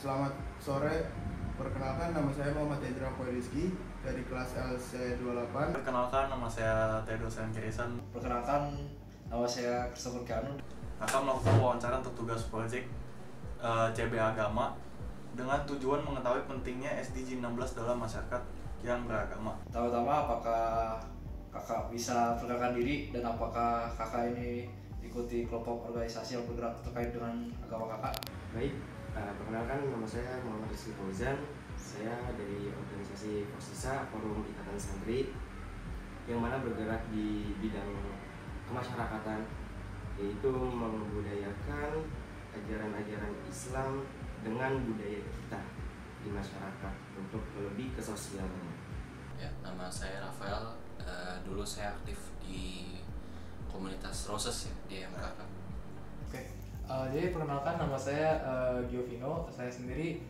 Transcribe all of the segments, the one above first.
Selamat sore, perkenalkan nama saya Muhammad Edra Rizky dari kelas LC28. Perkenalkan, nama saya Tedo Sengkirisan. Perkenalkan, nama saya Christopher Keanu. Akan melakukan wawancara untuk tugas proyek CB Agama dengan tujuan mengetahui pentingnya SDG 16 dalam masyarakat yang beragama. Pertama-tama, apakah kakak bisa perkenalkan diri dan apakah kakak ini ikuti kelompok organisasi yang bergerak terkait dengan agama kakak? Baik, perkenalkan nama saya Muhammad Rizky Fauzan. Saya dari organisasi Forsisa, Forum Ikatan Santri, yang mana bergerak di bidang kemasyarakatan, yaitu membudayakan ajaran-ajaran Islam dengan budaya kita di masyarakat untuk lebih ke sosialnya. Ya, nama saya Rafael. Dulu saya aktif di komunitas Roses ya, di MKK. Oke. Jadi perkenalkan, nama saya Giovino. Saya sendiri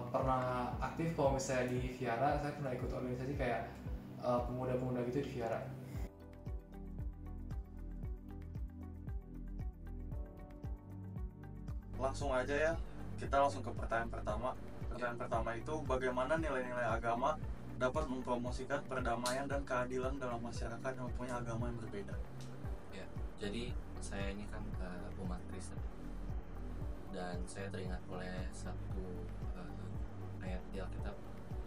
pernah aktif kalau misalnya di Viara. Saya pernah ikut organisasi kayak pemuda-pemuda gitu di Viara. Langsung aja ya, kita langsung ke pertanyaan pertama. Pertanyaan pertama itu, bagaimana nilai-nilai agama dapat mempromosikan perdamaian dan keadilan dalam masyarakat yang mempunyai agama yang berbeda? Ya, jadi saya ini kan umat Kristen dan saya teringat oleh satu ayat di Alkitab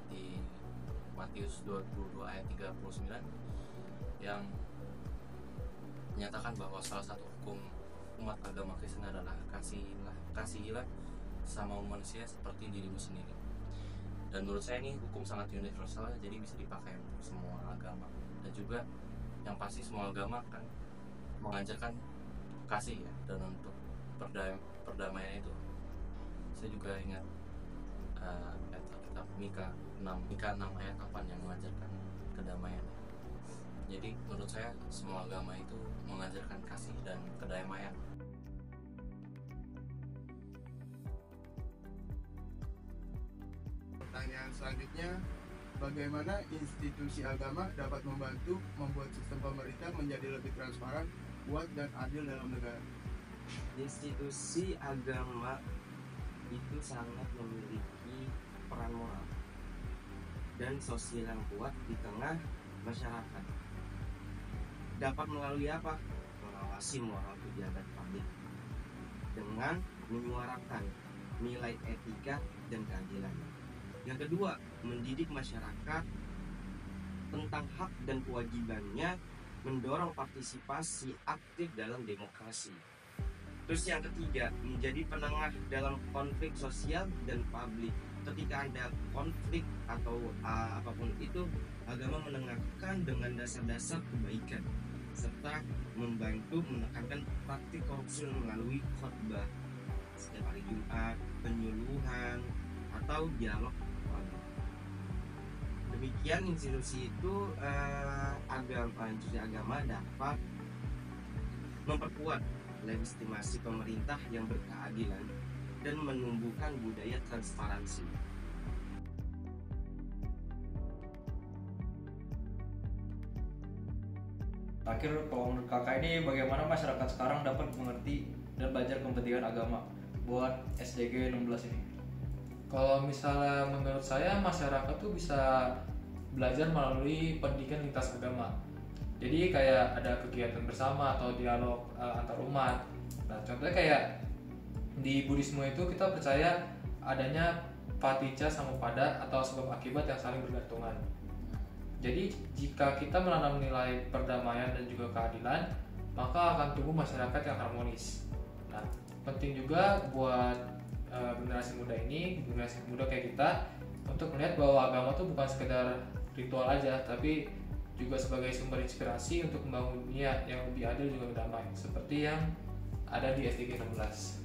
di Matius 22 ayat 39 yang menyatakan bahwa salah satu hukum umat agama Kristen adalah kasihilah sama manusia seperti dirimu sendiri. Dan menurut saya ini hukum sangat universal, jadi bisa dipakai untuk semua agama. Dan juga yang pasti semua agama kan mengajarkan kasih ya, dan untuk perdamaian itu. Saya juga ingat ayat Alkitab Mika 6 ayat 8 yang mengajarkan kedamaian. Jadi menurut saya semua agama itu mengajarkan kasih dan kedamaian. Pertanyaan selanjutnya, bagaimana institusi agama dapat membantu membuat sistem pemerintah menjadi lebih transparan, kuat, dan adil dalam negara? Institusi agama itu sangat memiliki peran moral dan sosial yang kuat di tengah masyarakat. Dapat melalui apa? Mengawasi moral pejabat publik dengan menyuarakan nilai etika dan keadilan. Yang kedua, mendidik masyarakat tentang hak dan kewajibannya, mendorong partisipasi aktif dalam demokrasi. Terus yang ketiga, menjadi penengah dalam konflik sosial dan publik. Ketika ada konflik atau apapun itu, agama menengahkan dengan dasar-dasar kebaikan serta membantu menekankan praktik korupsi melalui khotbah setiap hari Jumat, penyuluhan, atau dialog. Demikian institusi agama dapat memperkuat legitimasi pemerintah yang berkeadilan dan menumbuhkan budaya transparansi. Terakhir, kalau menurut kakak ini bagaimana masyarakat sekarang dapat mengerti dan belajar kepentingan agama buat SDG 16 ini? Kalau misalnya menurut saya, masyarakat tuh bisa belajar melalui pendidikan lintas agama. Jadi kayak ada kegiatan bersama atau dialog antar umat. Nah, contohnya kayak di Buddhisme itu kita percaya adanya paticca samuppada atau sebab akibat yang saling bergantungan. Jadi jika kita menanam nilai perdamaian dan juga keadilan, maka akan tumbuh masyarakat yang harmonis. Nah, penting juga buat generasi muda kayak kita untuk melihat bahwa agama itu bukan sekedar ritual aja, tapi juga sebagai sumber inspirasi untuk membangun dunia yang lebih adil juga damai, seperti yang ada di SDG 16.